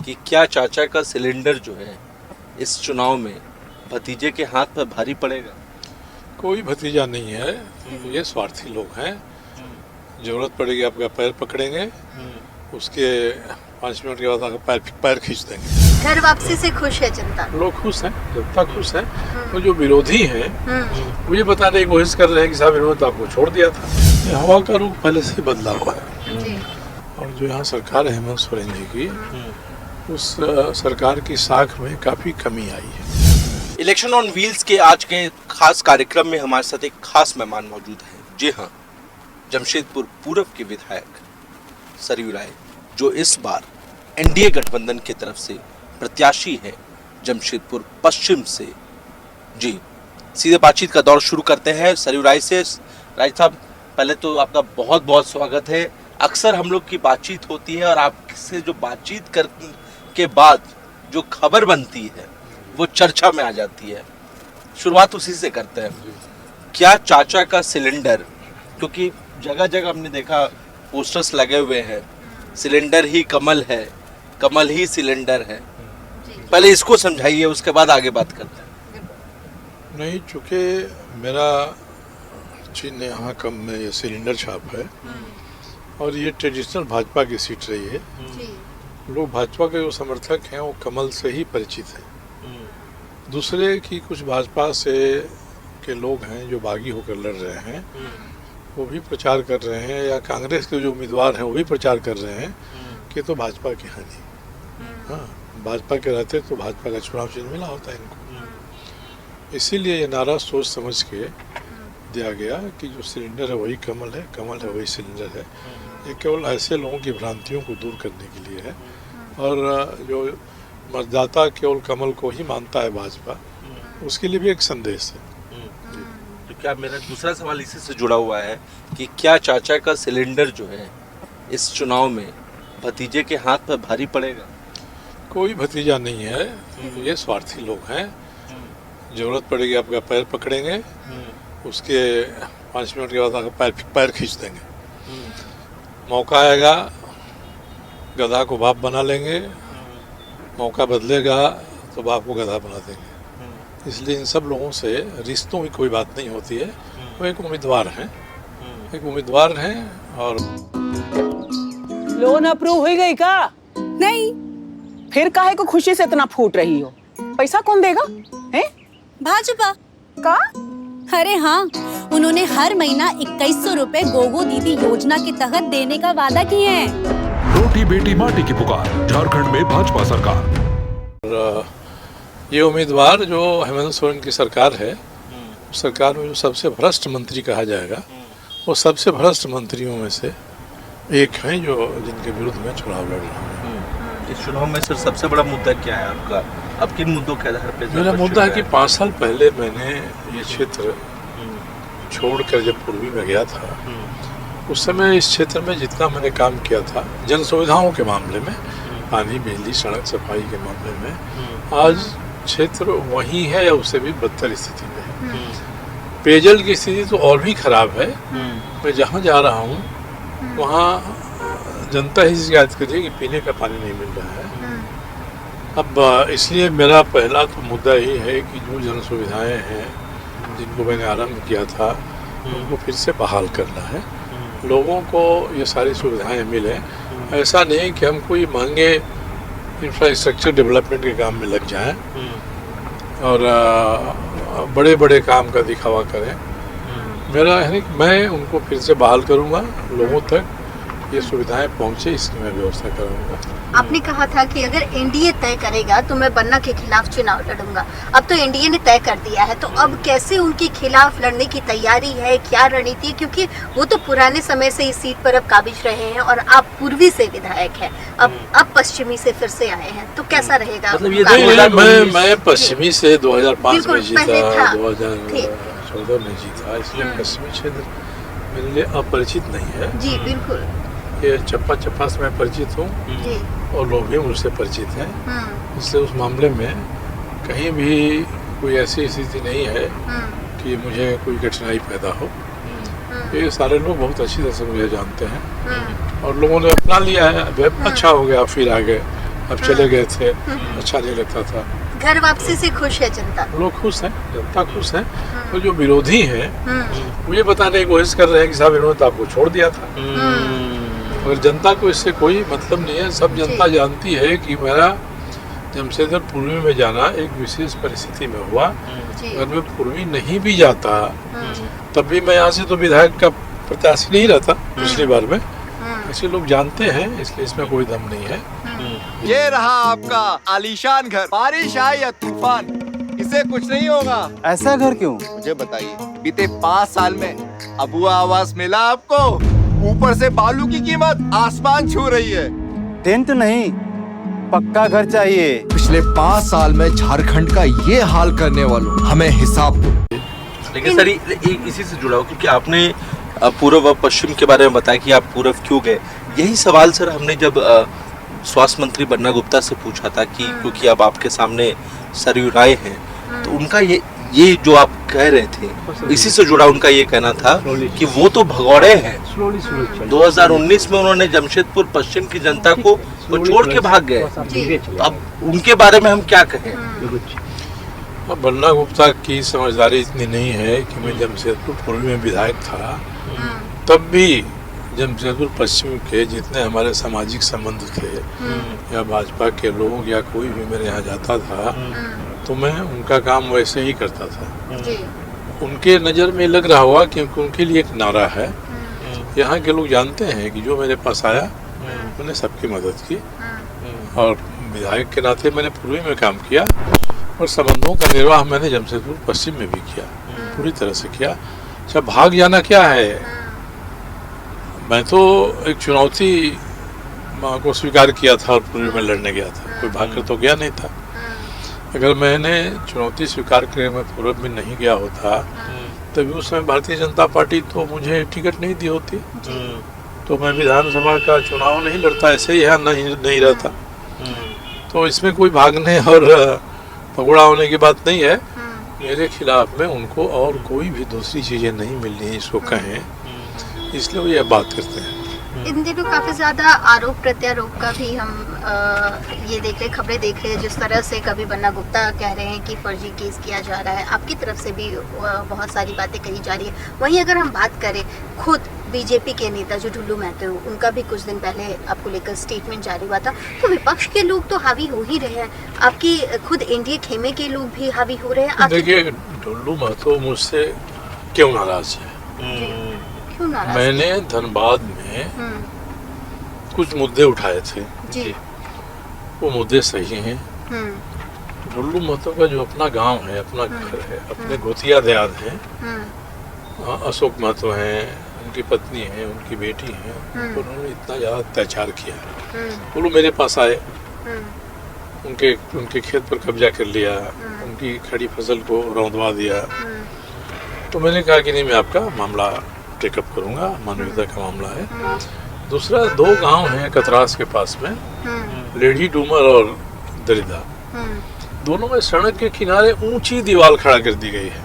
कि क्या चाचा का सिलेंडर जो है इस चुनाव में भतीजे के हाथ पर भारी पड़ेगा? कोई भतीजा नहीं है, ये स्वार्थी लोग हैं। जरूरत पड़ेगी आपका पैर पकड़ेंगे, उसके 5 मिनट के बाद आपका पैर खींच देंगे। घर वापसी से खुश है जनता? लोग खुश हैं, जनता खुश है। तो जो विरोधी हैं वो ये बताने की कोशिश कर रहे हैं कि साहब इन्होंने तो आपको छोड़ दिया था। ये हवा का रुख पहले से ही बदला हुआ है। जी। और जो यहाँ सरकार है हेमंत सोरेन जी की, उस सरकार की साख में काफ़ी कमी आई है। इलेक्शन ऑन व्हील्स के आज के खास कार्यक्रम में हमारे साथ एक खास मेहमान मौजूद है। जी हाँ, जमशेदपुर पूर्व के विधायक सरयू राय, जो इस बार एनडीए गठबंधन की तरफ से प्रत्याशी है जमशेदपुर पश्चिम से। जी, सीधे बातचीत का दौर शुरू करते हैं सरयू राय से। राय साहब, पहले तो आपका बहुत बहुत स्वागत है। अक्सर हम लोग की बातचीत होती है और आपसे जो बातचीत कर के बाद जो खबर बनती है वो चर्चा में आ जाती है। शुरुआत उसी से करते हैं। क्या चाचा का सिलेंडर, क्योंकि जगह जगह हमने देखा पोस्टर्स लगे हुए हैं, सिलेंडर ही कमल है, कमल ही सिलेंडर है। पहले इसको समझाइए, उसके बाद आगे बात करते हैं। नहीं, चूँकि मेरा चिन्ह यहाँ कम में ये सिलेंडर छाप है और ये ट्रेडिशनल भाजपा की सीट रही है। लोग भाजपा के जो समर्थक हैं वो कमल से ही परिचित हैं। दूसरे की कुछ भाजपा से के लोग हैं जो बागी होकर लड़ रहे हैं, वो भी प्रचार कर रहे हैं, या कांग्रेस के जो उम्मीदवार हैं वो भी प्रचार कर रहे हैं कि तो भाजपा के हैं नहीं। हाँ, भाजपा के रहते तो भाजपा का चुनाव चिन्ह मिला होता है इनको। इसीलिए ये नारा सोच समझ के दिया गया कि जो सिलेंडर है वही कमल है, कमल है वही सिलेंडर है। ये केवल ऐसे लोगों की भ्रांतियों को दूर करने के लिए है। और जो मतदाता केवल कमल को ही मानता है भाजपा, उसके लिए भी एक संदेश है। तो क्या मेरा दूसरा सवाल इसी से जुड़ा हुआ है कि क्या चाचा का सिलेंडर जो है इस चुनाव में भतीजे के हाथ पर भारी पड़ेगा? कोई भतीजा नहीं है, ये स्वार्थी लोग हैं। जरूरत पड़ेगी आपका पैर पकड़ेंगे, उसके 5 मिनट के बाद आपका पैर खींच देंगे। मौका आएगा, गधा को बाप बना लेंगे, मौका बदलेगा तो बाप को गधा बना देंगे। इसलिए इन सब लोगों से रिश्तों की कोई बात नहीं होती है। वो एक उम्मीदवार हैं, और लोन अप्रूव हो गई का? नहीं। फिर काहे को खुशी से इतना फूट रही हो? पैसा कौन देगा? हैं? भाजपा का? अरे हाँ, उन्होंने हर महीना 2100 रुपए गोगो दीदी योजना के तहत देने का वादा किए हैं। रोटी बेटी माटी की पुकार, झारखंड में भाजपा सरकार। और ये उम्मीदवार जो हेमंत सोरेन की सरकार है, सरकार में जो सबसे भ्रष्ट मंत्री कहा जाएगा, वो सबसे भ्रष्ट मंत्रियों में से एक हैं जो जिनके विरुद्ध में चुनाव लड़ रहे हैं। इस चुनाव में सर सबसे बड़ा मुद्दा क्या है आपका? अब किन मुद्दों के आधार पे? मेरा मुद्दा है कि 5 साल पहले मैंने ये क्षेत्र छोड़कर जब पूर्वी में गया था, उस समय इस क्षेत्र में जितना मैंने काम किया था जन सुविधाओं के मामले में, पानी, बिजली, सड़क, सफाई के मामले में, आज क्षेत्र वही है या उससे भी बदतर स्थिति में है। पेयजल की स्थिति तो और भी खराब है। मैं जहाँ जा रहा हूँ वहाँ जनता ही शिकायत कर रही है कि पीने का पानी नहीं मिल रहा है। अब इसलिए मेरा पहला तो मुद्दा ही है कि जो जन सुविधाएँ हैं जिनको मैंने आरंभ किया था उनको फिर से बहाल करना है, लोगों को ये सारी सुविधाएं मिलें। ऐसा नहीं कि हम कोई महंगे इंफ्रास्ट्रक्चर डेवलपमेंट के काम में लग जाएं और बड़े बड़े काम का दिखावा करें। मेरा है कि मैं उनको फिर से बहाल करूंगा, लोगों तक ये सुविधाएं पहुंचे इसकी मैं व्यवस्था करूंगा। आपने कहा था कि अगर एनडीए तय करेगा तो मैं बन्ना के खिलाफ चुनाव लड़ूंगा। अब तो एनडीए ने तय कर दिया है, तो अब कैसे उनके खिलाफ लड़ने की तैयारी है, क्या रणनीति है? क्योंकि वो तो पुराने समय से इस सीट पर अब काबिज रहे हैं और आप पूर्वी से विधायक हैं, अब पश्चिमी से फिर से आए हैं, तो कैसा रहेगा? मतलब ये मैं पश्चिमी से 2005 में जीता, 2014 में जीता, इसलिए पश्चिमी क्षेत्र मेरे लिए अपरिचित नहीं है। जी बिल्कुल, ये चप्पा चप्पा से मैं परिचित हूँ और लोग भी मुझसे परिचित हैं। इसलिए उस मामले में कहीं भी कोई ऐसी स्थिति नहीं है कि मुझे कोई कठिनाई पैदा हो। ये सारे लोग बहुत अच्छी तरह से मुझे जानते हैं और लोगों ने अपना लिया है। अच्छा हो गया, फिर आ गए अब चले गए थे, अच्छा नहीं लगता था। घर वापसी से खुश है जनता? लोग खुश हैं, जनता खुश है। और जो विरोधी हैं वो ये बताने की कोशिश कर रहे हैं कि साहब इन्होंने तो आपको छोड़ दिया था। मगर जनता को इससे कोई मतलब नहीं है। सब जनता जानती है कि मेरा जमशेदपुर पूर्वी में जाना एक विशेष परिस्थिति में हुआ। अगर मैं पूर्वी नहीं भी जाता तब भी मैं यहाँ से तो विधायक का प्रत्याशी नहीं रहता पिछली बार में। ऐसे लोग जानते हैं, इसलिए इसमें कोई दम नहीं है। ये रहा आपका आलीशान घर। बारिश आए या तूफान, इसे कुछ नहीं होगा। ऐसा घर क्यों? मुझे बताइए, बीते 5 साल में अबुआ आवास मिला आपको? ऊपर से बालू की कीमत आसमान छू रही है। टेंट नहीं, पक्का घर चाहिए। पिछले 5 साल में झारखंड का ये हाल करने वालों, हमें हिसाब दो। लेकिन सर इसी से जुड़ा हो, क्योंकि आपने पूर्व और पश्चिम के बारे में बताया कि आप पूर्व क्यों गए। यही सवाल सर हमने जब स्वास्थ्य मंत्री बन्ना गुप्ता से पूछा था कि क्योंकि अब आपके सामने सरयू राय हैं, तो उनका ये जो आप कह रहे थे इसी से जुड़ा उनका ये कहना था कि वो तो भगौड़े हैं। 2019 में उन्होंने जमशेदपुर पश्चिम की जनता को वो छोड़ के भाग गए। अब उनके बारे में हम क्या कहें? अब बन्ना गुप्ता की समझदारी इतनी नहीं है कि मैं जमशेदपुर पूर्वी में विधायक था तब भी जमशेदपुर पश्चिम के जितने हमारे सामाजिक संबंध थे या भाजपा के लोग या कोई भी मेरे यहाँ जाता था तो मैं उनका काम वैसे ही करता था। उनके नज़र में लग रहा हुआ क्योंकि उनके लिए एक नारा है। यहाँ के लोग जानते हैं कि जो मेरे पास आया मैंने सबकी मदद की और विधायक के नाते मैंने पूर्वी में काम किया और संबंधों का निर्वाह मैंने जमशेदपुर पश्चिम में भी किया, पूरी तरह से किया। अच्छा, भाग जाना क्या है? मैं तो एक चुनौती को स्वीकार किया था और पूर्वी में लड़ने गया था, कोई भाग कर तो गया नहीं था। अगर मैंने चुनौती स्वीकार करके मैं पूर्व में नहीं गया होता तभी उस समय भारतीय जनता पार्टी तो मुझे टिकट नहीं दी होती, तो मैं विधानसभा का चुनाव नहीं लड़ता, ऐसे ही यहाँ नहीं रहता। तो इसमें कोई भागने और पकड़ा होने की बात नहीं है। मेरे खिलाफ में उनको और कोई भी दूसरी चीज़ें नहीं मिलनी है इसको कहें, इसलिए वो ये बात करते हैं। इन दिनों काफी ज्यादा आरोप प्रत्यारोप का भी हम ये देख रहे, खबरें देख रहे हैं, जिस तरह से कभी बन्ना गुप्ता कह रहे हैं कि फर्जी केस किया जा रहा है, आपकी तरफ से भी बहुत सारी बातें कही जा रही है। वहीं अगर हम बात करें खुद बीजेपी के नेता जो ढुल्लू महतो, उनका भी कुछ दिन पहले आपको लेकर स्टेटमेंट जारी हुआ था, तो विपक्ष के लोग तो हावी हो ही रहे हैं, आपकी खुद एनडीए खेमे के लोग भी हावी हो रहे हैं। देखिए, ढुल्लू महतो मुझसे क्यों नाराज है? क्यों नाराज? मैंने धनबाद में कुछ मुद्दे उठाए थे जी, वो मुद्दे सही हैं। ढुल्लू महतो का जो अपना गांव है, अपना घर है, अपने गोतिया देहात हैं, अशोक महतो हैं, उनकी पत्नी है, उनकी बेटी है, तो उन्होंने इतना ज़्यादा अत्याचार किया। वो लोग मेरे पास आए, उनके खेत पर कब्जा कर लिया, उनकी खड़ी फसल को रौंदवा दिया। तो मैंने कहा कि नहीं, मैं आपका मामला टेकअप करूंगा, मानवीयता का मामला है। दूसरा, 2 गांव हैं कतरास के पास में, लेडी डूमर और दरिदा, दोनों में सड़क के किनारे ऊंची दीवार खड़ा कर दी गई है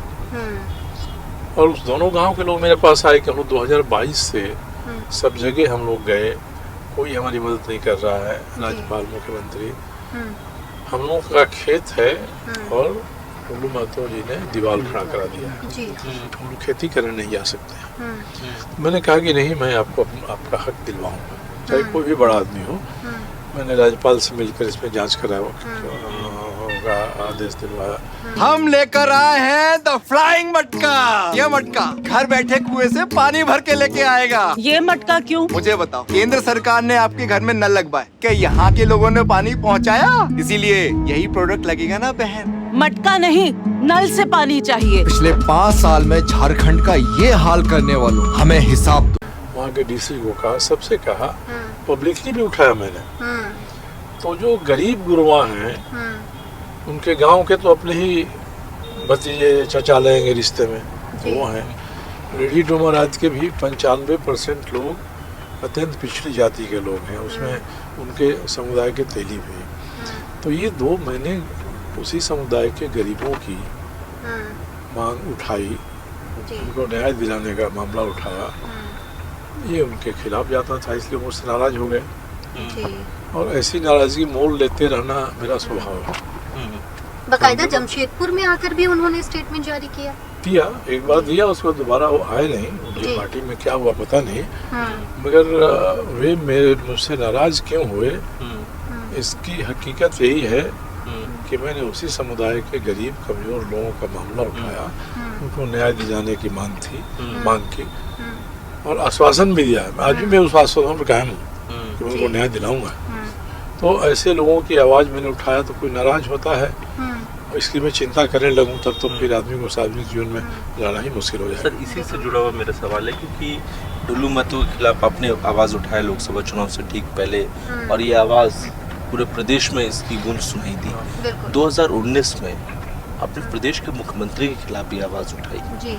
और उस दोनों गांव के लोग मेरे पास आए कि हम लोग 2022 से सब जगह हम लोग गए, कोई हमारी मदद नहीं कर रहा है। राज्यपाल, मुख्यमंत्री, हम लोग का खेत है और ढुल्लू महतो जी ने दीवार खड़ा करा दिया है, हम लोग खेती करने नहीं जा सकते। मैंने कहा कि नहीं, मैं आपको आपका हक दिलवाऊंगा, चाहे कोई भी बड़ा आदमी हो। मैंने राज्यपाल से मिलकर इसमें जांच कराया, आदेश दिलवाया। हम लेकर आए हैं द फ्लाइंग मटका। ये मटका घर बैठे कुएं से पानी भर के लेके आएगा। ये मटका क्यों? मुझे बताओ, केंद्र सरकार ने आपके घर में नल लगवाए, क्या यहाँ के लोगों ने पानी पहुँचाया? इसीलिए यही प्रोडक्ट लगेगा ना बहन। मटका नहीं, नल से पानी चाहिए। पिछले 5 साल में झारखंड का ये हाल करने वालों, हमें हिसाब दो। वहाँ के डीसी को कहा, सबसे कहा, पब्लिकली भी उठाया मैंने। तो जो गरीब गुरवा हैं, उनके गांव के तो अपने ही भतीजे चचा लेंगे रिश्ते में, वो हैं। लेडी डूमर आज के भी 95% लोग अत्यंत पिछड़ी जाति के लोग हैं, उसमें उनके समुदाय के तेली भी। तो ये 2 महीने उसी समुदाय के गरीबों की मांग उठाई, उनको न्याय दिलाने का मामला उठाया। ये उनके खिलाफ जाता था, इसलिए मुझसे नाराज हो गए। जी। और ऐसी नाराजगी मोल लेते रहना मेरा स्वभाव है। बकायदा जमशेदपुर में आकर भी उन्होंने स्टेटमेंट जारी किया। दिया, एक बार दिया, उसको दोबारा वो आए नहीं। उनकी जी। पार्टी में क्या हुआ पता नहीं, हम्म, मगर वे मुझसे नाराज क्यों हुए, इसकी हकीकत यही है कि मैंने उसी समुदाय के गरीब कमजोर लोगों का मामला उठाया, उनको न्याय दिए जाने की मांग की और आश्वासन भी दिया। आज भी मैं उस आश्वासन पर कायम हूँ कि मैं उनको न्याय दिलाऊंगा। तो ऐसे लोगों की आवाज़ मैंने उठाया तो कोई नाराज होता है, इसकी मैं चिंता करने लगूं तब तो फिर आदमी को सार्वजनिक जीवन में लाना ही मुश्किल हो जाएगा। सर, इसी से जुड़ा हुआ मेरा सवाल है, क्योंकि डुल्लू महतो के खिलाफ आपने आवाज़ उठाया लोकसभा चुनाव से ठीक पहले, और ये आवाज़ पूरे प्रदेश में इसकी गूंज सुनाई दी। बिल्कुल। 2019 में आपने प्रदेश के मुख्यमंत्री के खिलाफ भी आवाज़ उठाई। जी।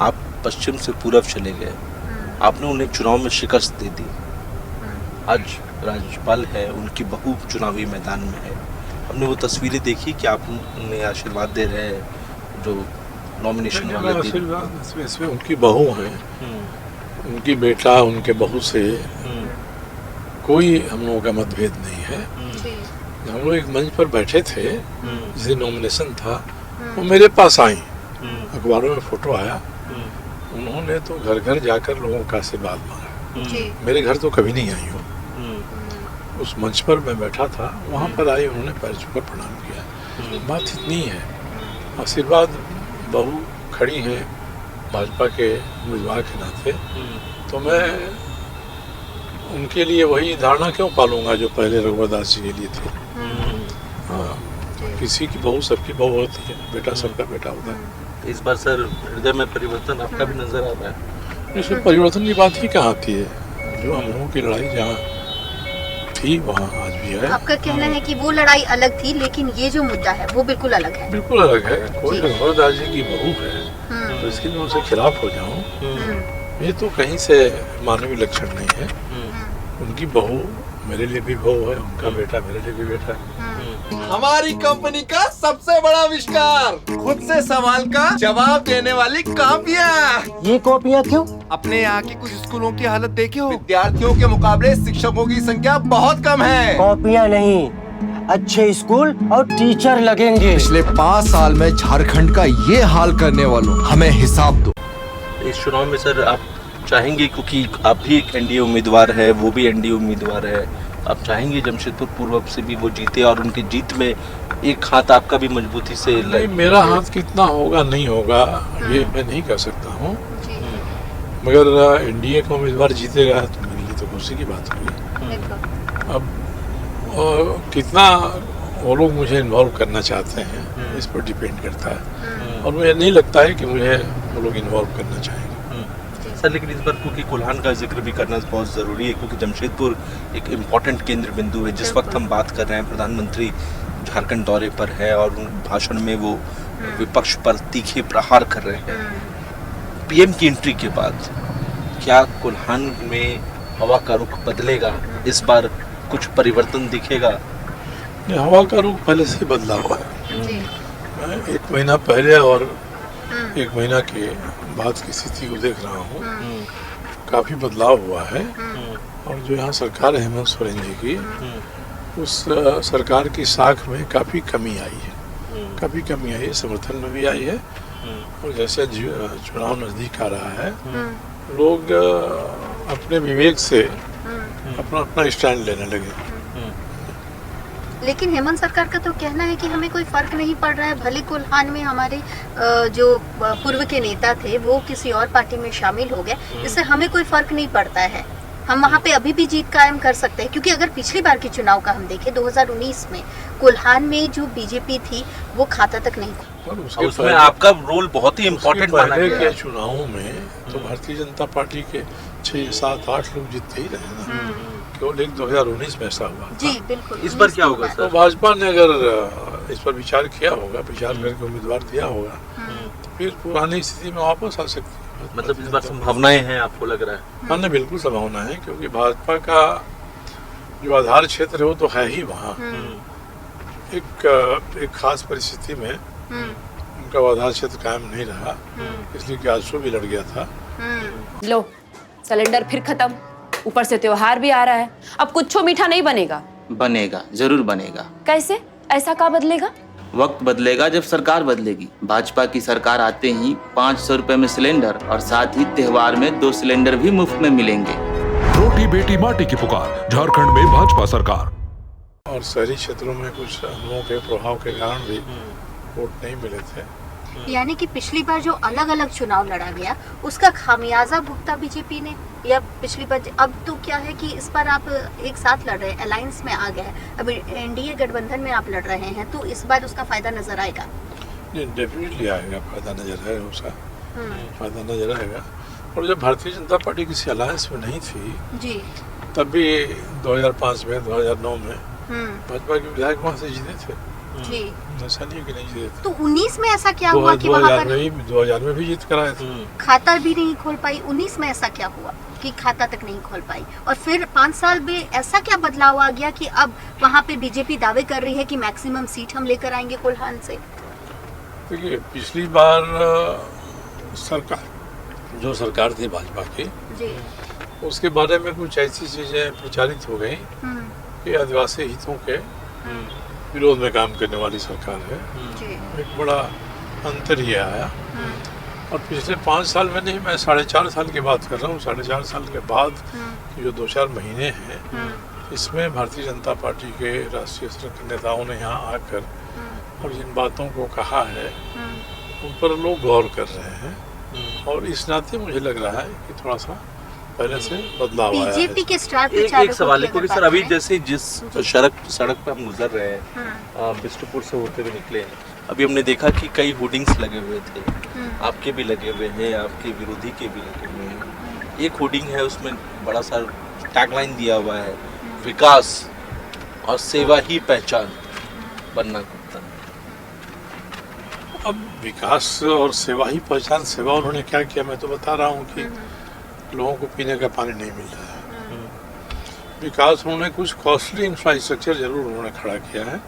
आप पश्चिम से पूरब चले गए, आपने उन्हें चुनाव में शिकस्त दे दी। आज राज्यपाल है, उनकी बहू चुनावी मैदान में है। हमने वो तस्वीरें देखी कि आप उन्हें आशीर्वाद दे रहे हैं, जो नॉमिनेशन वाले दिन। आशीर्वाद इसमें उनकी बहू है, उनकी बेटा, उनके बहू से कोई हम लोगों का मतभेद नहीं है। जी। हम लोग एक मंच पर बैठे थे, जिस दिन नॉमिनेशन था, वो मेरे पास आई, अखबारों में फोटो आया, उन्होंने तो घर घर जाकर लोगों का आशीर्वाद मांगा। जी। मेरे घर तो कभी नहीं आई हो। उस मंच पर मैं बैठा था, वहाँ पर आई, उन्होंने पैर छूकर प्रणाम किया। बात इतनी है, आशीर्वाद बहू खड़ी है भाजपा के उम्मीदवार के नाते, तो मैं उनके लिए वही धारणा क्यों पालूंगा जो पहले रघुवरदास जी के लिए थी। हाँ, किसी की बहू सबकी बहू होती है, बेटा सबका बेटा होता है। इस बार सर हृदय में परिवर्तन आपका भी नजर आ रहा है। इसमें परिवर्तन की बात ही कहाँ आती है, जो हम लोगों की लड़ाई जहाँ थी वहाँ आज भी है। आपका कहना है कि वो लड़ाई अलग थी, लेकिन ये जो मुद्दा है वो बिल्कुल अलग है। बिल्कुल अलग है। कोई रघुवरदास जी की बहू है तो इसके लिए उनसे खिलाफ हो जाऊं, ये तो कहीं से मानवीय लक्षण नहीं है। उनकी बहू मेरे लिए भी बहू है, उनका बेटा मेरे लिए भी बेटा है। हमारी कंपनी का सबसे बड़ा आविष्कार, खुद से सवाल का जवाब देने वाली कॉपियाँ। ये कॉपियाँ क्यों? अपने यहाँ की कुछ स्कूलों की हालत देखी हो? विद्यार्थियों के मुकाबले शिक्षकों की संख्या बहुत कम है। कॉपियाँ नहीं, अच्छे स्कूल और टीचर लगेंगे। पिछले 5 साल में झारखंड का ये हाल करने वालों, हमें हिसाब दो। इस चुनाव में सर आप चाहेंगे, क्योंकि आप भी एक एनडीए उम्मीदवार है, वो भी एनडीए उम्मीदवार है, आप चाहेंगे जमशेदपुर पूर्व से भी वो जीते और उनकी जीत में एक हाथ आपका भी मजबूती से नहीं, मेरा हाथ कितना होगा नहीं होगा ये मैं नहीं कह सकता हूँ, मगर एनडीए का उम्मीदवार जीतेगा तो मेरे लिए तो खुशी की बात होगी। अब कितना वो लोग मुझे इन्वॉल्व करना चाहते हैं इस पर डिपेंड करता है, और मुझे नहीं लगता है कि मुझे वो लोग इन्वॉल्व करना चाहेंगे। सर, लेकिन इस बार क्योंकि कोल्हान का जिक्र भी करना बहुत ज़रूरी है, क्योंकि जमशेदपुर एक इम्पॉर्टेंट केंद्र बिंदु है। जिस वक्त हम बात कर रहे हैं, प्रधानमंत्री झारखंड दौरे पर है और उन भाषण में वो विपक्ष पर तीखे प्रहार कर रहे हैं। पीएम की एंट्री के बाद क्या कोल्हान में हवा का रुख बदलेगा? इस बार कुछ परिवर्तन दिखेगा? हवा का रुख पहले से बदला हुआ है। मैं 1 महीना पहले और 1 महीना के बाद की स्थिति को देख रहा हूँ, काफ़ी बदलाव हुआ है। और जो यहाँ सरकार है हेमंत सोरेन जी की, उस सरकार की साख में काफ़ी कमी आई है, समर्थन में भी आई है। और जैसे चुनाव नज़दीक आ रहा है, लोग अपने विवेक से अपना स्टैंड लेने लगे। लेकिन हेमंत सरकार का तो कहना है कि हमें कोई फर्क नहीं पड़ रहा है, भले कोल्हान में हमारे जो पूर्व के नेता थे वो किसी और पार्टी में शामिल हो गए, इससे हमें कोई फर्क नहीं पड़ता है, हम वहाँ पे अभी भी जीत कायम कर सकते हैं। क्योंकि अगर पिछली बार के चुनाव का हम देखें 2019 में कोल्हान में जो बीजेपी थी वो खाता तक नहीं था। और उसमें आपका रोल बहुत ही इम्पोर्टेंट माना पहले गया के है। चुनावों में तो भारतीय जनता पार्टी के 6, 7, 8 लोग जीतते ही रहे ना, केवल एक 2019 में ऐसा हुआ। जी बिल्कुल। इस बार क्या होगा तो सर? भाजपा ने अगर इस पर विचार किया होगा, विचार करके उम्मीदवार दिया होगा, तो फिर पुरानी स्थिति में वापस आ सकती है। मतलब इस बार संभावनाएं हैं आपको लग रहा है? हाँ, नहीं, बिल्कुल संभावना है, क्योंकि भाजपा का जो आधार क्षेत्र है वो तो है ही वहाँ। एक खास परिस्थिति में उनका आधार क्षेत्र कायम नहीं रहा, इसलिए कि आजसू भी लड़ गया था। लो सिलेंडर फिर खत्म। ऊपर से त्योहार भी आ रहा है, अब कुछ मीठा नहीं बनेगा। बनेगा, जरूर बनेगा। कैसे? ऐसा क्या बदलेगा? वक्त बदलेगा जब सरकार बदलेगी। भाजपा की सरकार आते ही 500 रुपए में सिलेंडर और साथ ही त्योहार में 2 सिलेंडर भी मुफ्त में मिलेंगे। रोटी बेटी माटी की पुकार, झारखंड में भाजपा सरकार। और शहरी क्षेत्रों में कुछ हमलों के प्रभाव के कारण भी वोट नहीं मिले थे। यानी कि पिछली बार जो अलग अलग चुनाव लड़ा गया उसका खामियाजा भुगता बीजेपी ने, या पिछली बार। अब तो क्या है कि इस बार आप एक साथ लड़ रहे हैं, अलायंस में आ गए, अब एनडीए गठबंधन में आप लड़ रहे हैं, तो इस बार उसका फायदा नजर आएगा? डेफिनेटली आएगा, फायदा नजर आएगा उसका, फायदा नजर आएगा। और जब भारतीय जनता पार्टी किसी अलायंस में नहीं थी जी, तब भी 2005 में 2009 में भाजपा के विधायक वहाँ से जीते थे जी। ऐसा नहीं कि नहीं जीते थे। तो 19 में ऐसा क्या हुआ कि वहाँ पर 2000 में भी जीत कर आए थे। खाता भी नहीं खोल पाई? 19 में ऐसा क्या हुआ कि खाता तक नहीं खोल पाई? और फिर 5 साल में ऐसा क्या बदलाव आ गया कि अब वहाँ पे बीजेपी दावे कर रही है कि मैक्सिमम सीट हम लेकर आएंगे कोल्हान से? देखिए, पिछली बार सरकार जो सरकार थी भाजपा की जी, उसके बारे में कुछ ऐसी चीजें प्रचारित हो गई कि आदिवासी हितों के विरोध में काम करने वाली सरकार है। एक बड़ा अंतर ये आया। और पिछले 5 साल में नहीं, मैं 4.5 साल की बात कर रहा हूँ। 4.5 साल के बाद जो 2-4 महीने हैं, इसमें भारतीय जनता पार्टी के राष्ट्रीय स्तर के नेताओं ने यहाँ आकर और जिन बातों को कहा है उन पर लोग गौर कर रहे हैं। और इस नाते मुझे लग रहा है कि थोड़ा सा पहले से बदलाव आया है। बीजेपी के स्टार एक सवाल है सर, अभी जैसे जिस सड़क पे हम गुजर रहे हैं, बिष्टुपुर से होते हुए निकले, अभी हमने देखा कि कई होर्डिंग्स लगे हुए थे, आपके भी लगे हुए हैं, आपके विरोधी के भी लगे हुए हैं। एक होर्डिंग है, उसमें बड़ा सा टैगलाइन दिया हुआ है, विकास और सेवा ही पहचान बनना कुत्ता। अब विकास और सेवा ही पहचान। सेवा उन्होंने क्या किया, मैं तो बता रहा हूँ कि लोगों को पीने का पानी नहीं मिल रहा है। विकास उन्होंने कुछ कॉस्टली इंफ्रास्ट्रक्चर जरूर उन्होंने खड़ा किया है।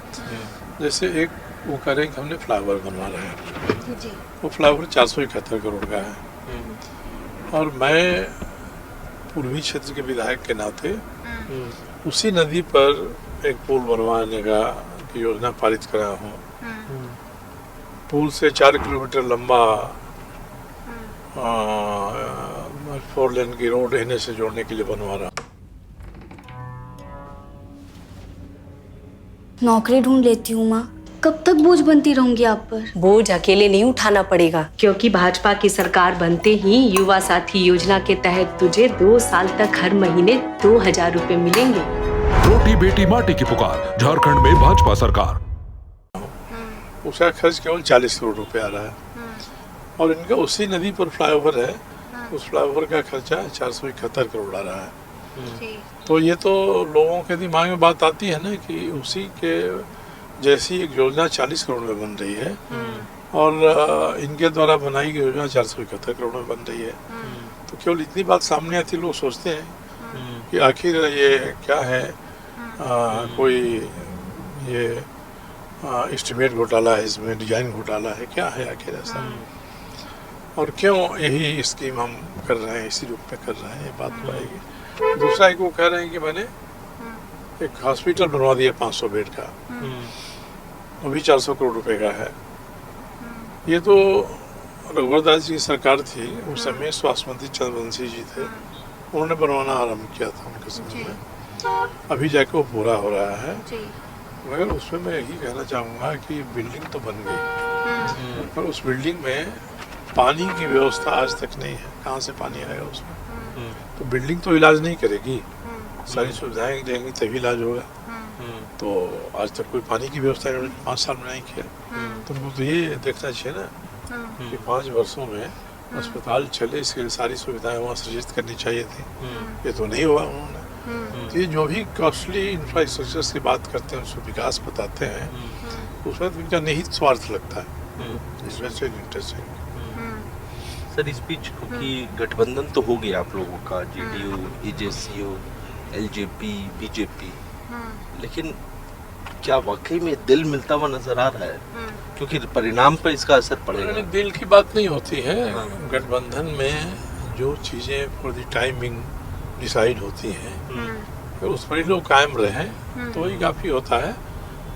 जैसे एक वो करें कि हमने फ्लाईओवर बनवा रहे हैं, वो फ्लाईओवर 471 करोड़ का है। और मैं पूर्वी क्षेत्र के विधायक के नाते उसी नदी पर एक पुल बनवाने का योजना पारित कराया हूँ। पुल से 4 किलोमीटर लंबा 4 लेन की रोड एनए से जोड़ने के लिए बनवा रहा। नौकरी ढूंढ लेती हूँ माँ, कब तक बोझ बनती रहूंगी आप पर? बोझ अकेले नहीं उठाना पड़ेगा, क्योंकि भाजपा की सरकार बनते ही युवा साथी योजना के तहत तुझे 2 साल तक हर महीने 2000 रुपए मिलेंगे। रोटी बेटी माटी की पुकार, झारखंड में भाजपा सरकार। उसका खर्च केवल 40 करोड़ रुपए आ रहा है। और इनका उसी नदी पर फ्लाईओवर है, उस फ्लाईओवर का खर्चा 471 करोड़ आ रहा है। तो ये तो लोगों के दिमाग में बात आती है ना कि उसी के जैसी एक योजना 40 करोड़ में बन रही है और इनके द्वारा बनाई गई योजना 471 करोड़ में बन रही है। तो केवल इतनी बात सामने आती, लोग सोचते हैं कि आखिर ये क्या है, कोई ये एस्टिमेट घोटाला है, इसमें डिजाइन घोटाला है, क्या है आखिर ऐसा, और क्यों यही स्कीम हम कर रहे हैं, इसी रूप में कर रहे हैं, ये बात तो आएगी। दूसरा एक वो कह रहे हैं कि मैंने एक हॉस्पिटल बनवा दिया 500 बेड का, वो भी 400 करोड़ रुपए का है। ये तो रघुवर दास जी की सरकार थी, उस समय स्वास्थ्य मंत्री चंद्रवंशी जी थे, उन्होंने बनवाना आरम्भ किया था उनके समय में। अभी जाके वो पूरा हो रहा है। मगर उसमें मैं यही कहना चाहूँगा कि बिल्डिंग तो बन गई, पर उस बिल्डिंग में पानी की व्यवस्था आज तक नहीं है। कहाँ से पानी आएगा उसमें? तो बिल्डिंग तो इलाज नहीं करेगी, सारी सुविधाएं देंगी तभी इलाज होगा। तो आज तक कोई पानी की व्यवस्था इन्होंने 5 साल में नहीं किया। तो उनको तो ये देखना चाहिए ना कि 5 वर्षों में अस्पताल चले, इसके लिए सारी सुविधाएं वहाँ सृजित करनी चाहिए थी। ये तो नहीं हुआ उन्होंने। तो ये जो भी कॉस्टली इंफ्रास्ट्रक्चर की बात करते हैं, उसको विकास बताते हैं, उसमें तो इनका निहित स्वार्थ लगता है। इंटरेस्टिंग सर, इस बीच क्योंकि गठबंधन तो हो गया आप लोगों का, जेडीयू, एजेसीयू, एलजेपी, बीजेपी, लेकिन क्या वाकई में दिल मिलता हुआ नजर आ रहा है? क्योंकि परिणाम पर इसका असर पड़ेगा। दिल की बात नहीं होती है। गठबंधन में जो चीज़ें फॉर द टाइमिंग डिसाइड होती हैं, तो उस पर ही लोग कायम रहें तो ही काफ़ी होता है।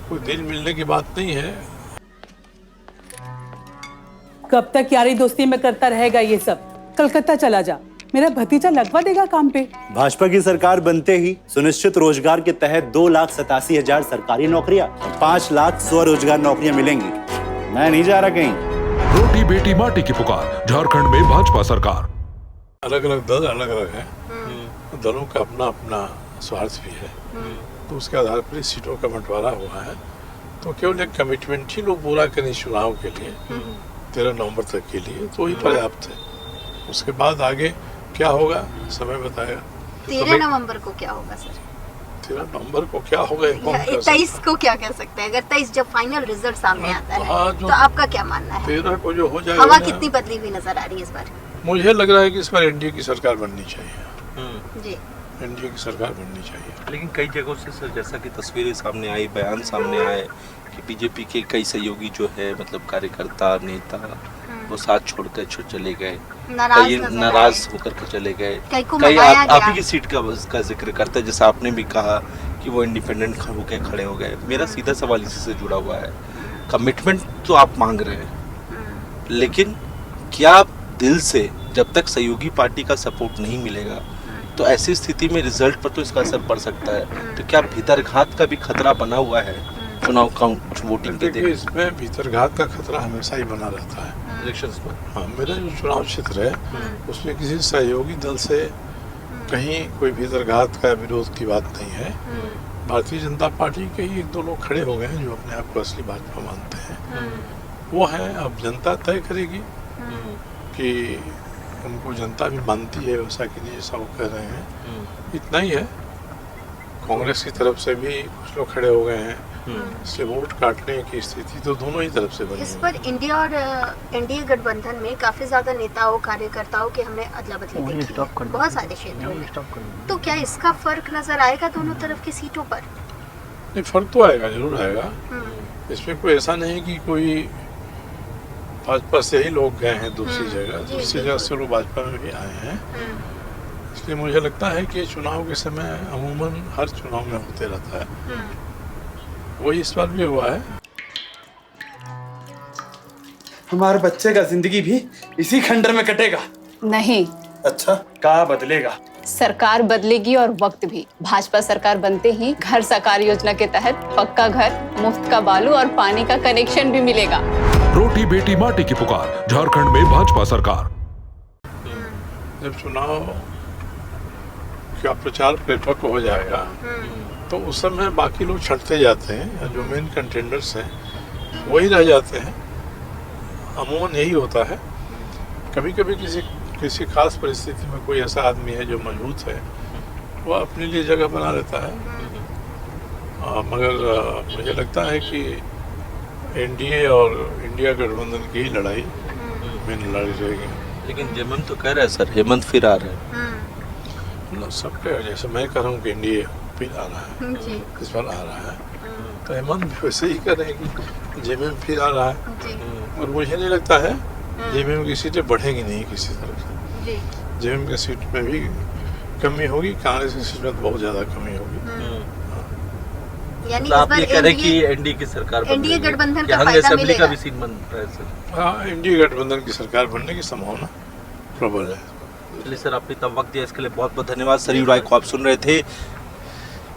कोई दिल मिलने की बात नहीं है। कब तक यारी दोस्ती में करता रहेगा ये सब? कलकत्ता चला जा, मेरा भतीजा लगवा देगा काम पे। भाजपा की सरकार बनते ही सुनिश्चित रोजगार के तहत 2,87,000 सरकारी नौकरियां और 5 लाख स्वरोजगार नौकरियां मिलेंगी। मैं नहीं जा रहा कहीं। रोटी बेटी माटी की पुकार, झारखंड में भाजपा सरकार। अलग अलग दल अलग अलग है, दलों का अपना अपना स्वार्थ भी है, तो उसके आधार पर सीटों का बंटवारा हुआ है। तो केवल एक कमिटमेंट ही लोग पूरा करें चुनाव के लिए 13 नवंबर तक के लिए, तो ही पर्याप्त है। उसके बाद आगे क्या होगा समय बताएगा। 13 नवंबर को क्या होगा सर? 13 नवंबर को क्या होगा? 23 को क्या कह सकते हैं? अगर 23 जब फाइनल रिजल्ट सामने आता है तो आपका क्या मानना है? 13 को जो हो जाएगा, हवा कितनी बदली हुई नजर आ रही है इस बार? मुझे लग रहा है कि इस बार एनडीए की सरकार बननी चाहिए। जी, एनडीए की सरकार बननी चाहिए। लेकिन कई जगहों से सर जैसा कि तस्वीरें सामने आई, बयान सामने आए कि बीजेपी के कई सहयोगी जो है मतलब कार्यकर्ता नेता वो साथ छोड़कर चले गए, कई नाराज होकर के चले गए, कई आप ही की सीट का जिक्र करते हैं, जैसा आपने भी कहा कि वो इंडिपेंडेंट होकर खड़े हो गए। मेरा सीधा सवाल इसी से जुड़ा हुआ है, कमिटमेंट तो आप मांग रहे हैं, लेकिन क्या दिल से जब तक सहयोगी पार्टी का सपोर्ट नहीं मिलेगा तो ऐसी स्थिति में रिजल्ट पर तो इसका असर पड़ सकता है। तो क्या भीतरघात का भी खतरा बना हुआ है चुनाव काउंट वोटिंग के दिन? इसमें भीतरघात का खतरा हमेशा ही बना रहता है इलेक्शंस में। हाँ, मेरा जो चुनाव क्षेत्र है उसमें किसी सहयोगी दल से कहीं कोई भीतरघात का विरोध की बात नहीं है। भारतीय जनता पार्टी के ही 1-2 लोग खड़े हो गए हैं जो अपने आप को असली भाजपा मानते हैं, वो है। अब जनता तय करेगी कि उनको जनता भी मानती है वैसा कि नहीं, जैसा वो कह रहे हैं। इतना ही है। कांग्रेस की तरफ से भी कुछ लोग खड़े हो गए हैं, इसलिए वोट काटने की स्थिति तो दोनों ही तरफ से बनी। इस पर इंडिया और एनडीए गठबंधन में काफी ज्यादा नेताओं कार्यकर्ताओं के हमने अदला बदली देखी है बहुत सारे क्षेत्रों में, तो क्या इसका फर्क नजर आएगा दोनों तरफ की सीटों पर? नहीं, फर्क तो आएगा, जरूर आएगा। इसमें कोई ऐसा नहीं कि कोई भाजपा से ही लोग गए हैं दूसरी जगह से लोग भाजपा में भी आए हैं। इसलिए मुझे लगता है कि चुनाव के समय अमूमन हर चुनाव में होते रहता है, वही इस बार भी हुआ है। हमारे बच्चे का जिंदगी भी इसी खंडर में कटेगा? नहीं। अच्छा, क्या बदलेगा? सरकार बदलेगी और वक्त भी। भाजपा सरकार बनते ही घर साकार योजना के तहत पक्का घर, मुफ्त का बालू और पानी का कनेक्शन भी मिलेगा। रोटी बेटी माटी की पुकार, झारखंड में भाजपा सरकार। जब चुनाव का प्रचार परिपक्व हो जाएगा तो उस समय बाकी लोग छंटते जाते हैं, जो मेन कंटेंडर्स हैं वही रह जाते हैं। अमूमन यही होता है। कभी कभी किसी खास परिस्थिति में कोई ऐसा आदमी है जो मजबूत है, वो अपने लिए जगह बना लेता है। मगर मुझे लगता है कि एनडीए और इंडिया गठबंधन की ही लड़ाई मेन लड़ाई रहेगी। लेकिन जेएमएम तो कह रहा है सर हेमंत फिर आ रहे हैं। सबके जैसे मैं कह रहा हूँ कि एनडीए फिर आ रहा है, इस बार आ रहा है, तो हेमंत भी वैसे ही कर रहे हैं कि जेएमएम फिर आ रहा है। और मुझे नहीं लगता है जेएमएम की सीटें बढ़ेंगी नहीं किसी तरह से। जेएमएम की सीट में भी कमी होगी, कांग्रेस की सीट में बहुत ज्यादा कमी होगी। यानी आप ये कह रहे हैं कि एनडीए की सरकार एनडीए गठबंधन का फायदा मिलेगा? का भी सीट बन रहा है सर। हाँ, एनडीए गठबंधन की सरकार बनने की संभावना प्रबल है। चलिए सर, आपने इतना वक्त दिया इसके लिए बहुत बहुत धन्यवाद। सरयू राय को आप सुन रहे थे।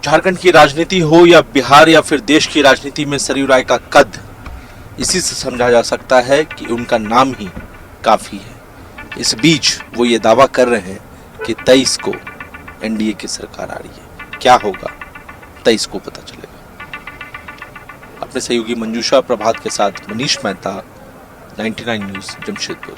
झारखंड की राजनीति हो या बिहार या फिर देश की राजनीति में सरयू राय का कद इसी से समझा जा सकता है कि उनका नाम ही काफी है। इस बीच वो ये दावा कर रहे हैं कि 23 को एनडीए की सरकार आ रही है। क्या होगा 23 को पता चलेगा। अपने सहयोगी मंजूषा प्रभात के साथ मनीष मेहता, 99 न्यूज़, जमशेदपुर।